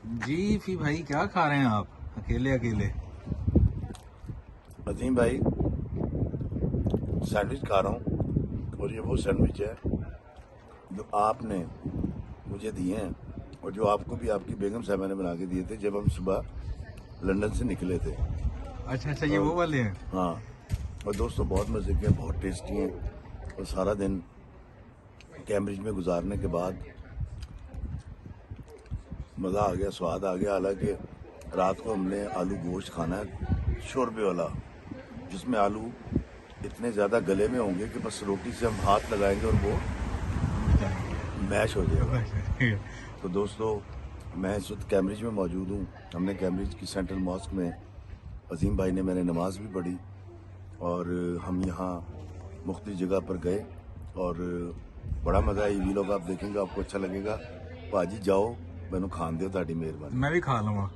जी फिर भाई क्या खा रहे हैं आप अकेले अकेले? अजीम भाई सैंडविच खा रहा हूँ और ये वो सैंडविच है जो आपने मुझे दिए हैं और जो आपको भी आपकी बेगम साहबा ने बना के दिए थे जब हम सुबह लंदन से निकले थे। अच्छा अच्छा, ये और वो वाले हैं। हाँ, और दोस्तों बहुत मज़े के हैं, बहुत टेस्टी हैं। और सारा दिन कैम्ब्रिज में गुजारने के बाद मज़ा आ गया, स्वाद आ गया। हालांकि रात को हमने आलू गोश्त खाना है शोरबे वाला, जिसमें आलू इतने ज़्यादा गले में होंगे कि बस रोटी से हम हाथ लगाएंगे और वो मैश हो जाएगा। तो दोस्तों, मैं इस वक्त कैम्ब्रिज में मौजूद हूँ। हमने कैम्ब्रिज की सेंट्रल मॉस्क में अजीम भाई ने मैंने नमाज भी पढ़ी और हम यहाँ मुख्तलिफ जगह पर गए और बड़ा मज़ा है। ये वीलॉग आप देखेंगे, आपको अच्छा लगेगा। भाजी जाओ, मैनू खान दियो, ताड़ी मेहरबानी। मैं भी खा लूंगा।